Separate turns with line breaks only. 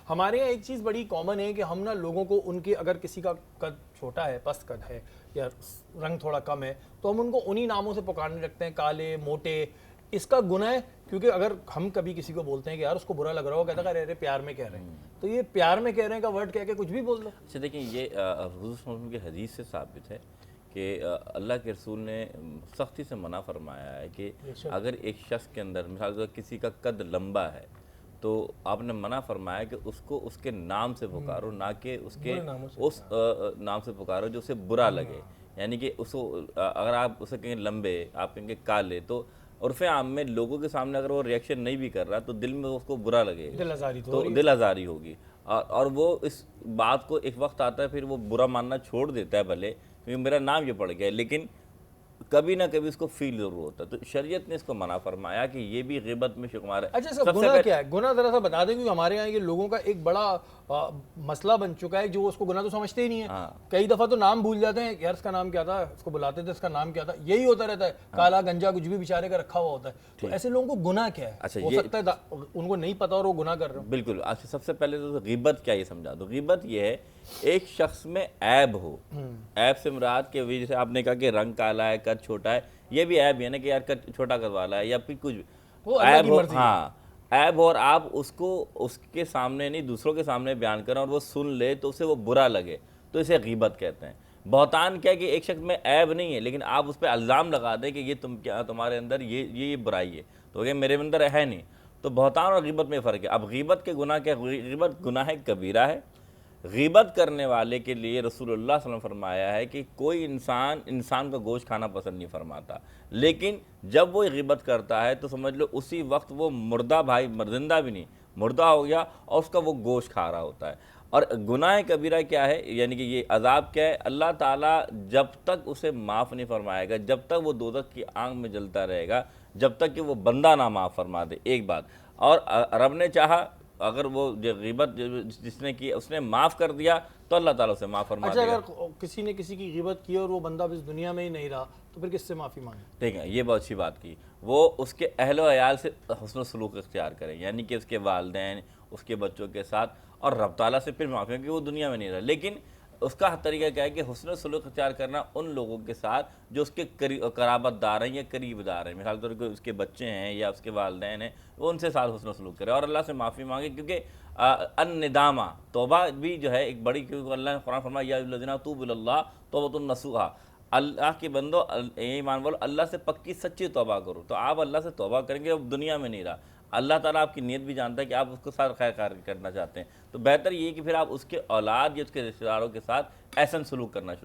ہمارے یہاں ایک چیز بڑی کامن ہے کہ ہم نا لوگوں کو ان کے اگر کسی کا قد چھوٹا ہے، پست قد ہے یا رنگ تھوڑا کم ہے تو ہم ان کو انہی ناموں سے پکارنے لگتے ہیں، کالے، موٹے. اس کا گناہ ہے کیونکہ اگر ہم کبھی کسی کو بولتے ہیں کہ یار اس کو برا لگ رہا ہو، کہتا ہے ارے پیار میں کہہ رہے ہیں، تو یہ پیار میں کہہ رہے ہیں کا ورڈ کہہ کے کچھ بھی بول دو.
اچھا دیکھیں، یہ حضور صلی اللہ علیہ وسلم کی حدیث سے ثابت ہے کہ اللہ کے رسول نے سختی سے منع فرمایا ہے کہ اگر ایک شخص کے اندر مثال طور کسی کا قد لمبا ہے تو آپ نے منع فرمایا کہ اس کو اس کے نام سے پکارو، نہ کہ اس کے اس نام سے پکارو جو اسے برا لگے. یعنی کہ اس کو اگر آپ اسے کہیں لمبے، آپ کہیں گے کالے، تو عرف عام میں لوگوں کے سامنے اگر وہ ریئیکشن نہیں بھی کر رہا تو دل میں اس کو برا لگے گا، تو دل آزاری ہوگی. اور وہ اس بات کو ایک وقت آتا ہے پھر وہ برا ماننا چھوڑ دیتا ہے بھلے کیونکہ میرا نام یہ پڑ گیا، لیکن کبھی نہ کبھی اس کو فیل ضرور ہوتا ہے. تو شریعت نے اس کو منع فرمایا کہ یہ بھی غیبت میں شمار ہے.
اچھا، اس کا گناہ کیا ہے؟ گناہ ذرا سا بتا دیں کیونکہ ہمارے یہاں یہ لوگوں کا ایک بڑا مسئلہ بن چکا ہے جو اس کو گناہ تو سمجھتے ہی نہیں ہیں. کئی دفعہ تو نام بھول جاتے ہیں، یار اس کا نام کیا تھا، اس کو بلاتے تھے اس کا نام کیا تھا، یہی ہوتا رہتا ہے. کالا گنجا کچھ بھی بیچارے کا رکھا ہوا ہوتا ہے. تو ایسے لوگوں کو گناہ کیا ہے؟ ہو سکتا ہے ان کو نہیں پتا اور وہ گناہ کر رہے ہیں.
بالکل. سب سے پہلے تو غیبت کیا یہ سمجھا دو. غیبت یہ ہے ایک شخص میں عیب ہو. عیب سے مراد کہ جیسے آپ نے کہا کہ رنگ کالا ہے، قد چھوٹا ہے، یہ بھی عیب ہے نا کہ یار قد چھوٹا کر والا ہے یا پھر کچھ عیب ہو. ہاں عیب ہو اور آپ اس کو اس کے سامنے نہیں دوسروں کے سامنے بیان کریں اور وہ سن لے تو اسے وہ برا لگے، تو اسے غیبت کہتے ہیں. بہتان کیا ہے کہ ایک شخص میں عیب نہیں ہے لیکن آپ اس پہ الزام لگا دیں کہ یہ تمہارے اندر یہ برائی ہے، تو کہ میرے اندر ہے نہیں. تو بہتان اور غیبت میں فرق ہے. اب غیبت کے گناہ کیا؟ غیبت گناہ کبیرہ ہے. غیبت کرنے والے کے لیے رسول اللہ صلی اللہ علیہ وسلم فرمایا ہے کہ کوئی انسان کا گوشت کھانا پسند نہیں فرماتا، لیکن جب وہ غیبت کرتا ہے تو سمجھ لو اسی وقت وہ مردہ بھائی، زندہ بھی نہیں، مردہ ہو گیا اور اس کا وہ گوشت کھا رہا ہوتا ہے. اور گناہ کبیرہ کیا ہے؟ یعنی کہ یہ عذاب کیا ہے؟ اللہ تعالیٰ جب تک اسے معاف نہیں فرمائے گا، جب تک وہ دوزخ کی آگ میں جلتا رہے گا، جب تک کہ وہ بندہ نہ معاف فرما دے. ایک بات. اور رب نے چاہا اگر وہ غیبت جس نے کی اس نے معاف کر دیا تو اللہ تعالیٰ اسے معاف فرما دے گا.
اچھا، اگر کسی نے کسی کی غیبت کی اور وہ بندہ اس دنیا میں ہی نہیں رہا تو پھر کس سے معافی مانگے؟
دیکھیں یہ بہت اچھی بات کی. وہ اس کے اہل و عیال سے حسن و سلوک اختیار کریں، یعنی کہ اس کے والدین، اس کے بچوں کے ساتھ، اور رب تعالیٰ سے پھر معافی کہ وہ دنیا میں نہیں رہا. لیکن اس کا طریقہ کیا ہے کہ حسن و سلوک اختیار کرنا ان لوگوں کے ساتھ جو اس کے قرابت دار ہیں یا قریب دار ہیں. مثال طور پر اس کے بچے ہیں یا اس کے والدین ہیں، وہ ان سے ساتھ حسن و سلوک کرے اور اللہ سے معافی مانگے. کیونکہ الندامہ توبہ بھی جو ہے ایک بڑی، کیونکہ اللہ نے قرآن فرمایا یا ایھا الذین توبوا الی اللہ توبۃ نصوحا، اللہ کے بندو ایمان والو اللہ سے پکی سچی توبہ کرو. تو آپ اللہ سے توبہ کریں گے، اب دنیا میں نہیں رہا. اللہ تعالیٰ آپ کی نیت بھی جانتا ہے کہ آپ اس کے ساتھ خیر کار کرنا چاہتے ہیں، تو بہتر یہ ہے کہ پھر آپ اس کے اولاد یا اس کے رشتہ داروں کے ساتھ احسن سلوک کرنا شروع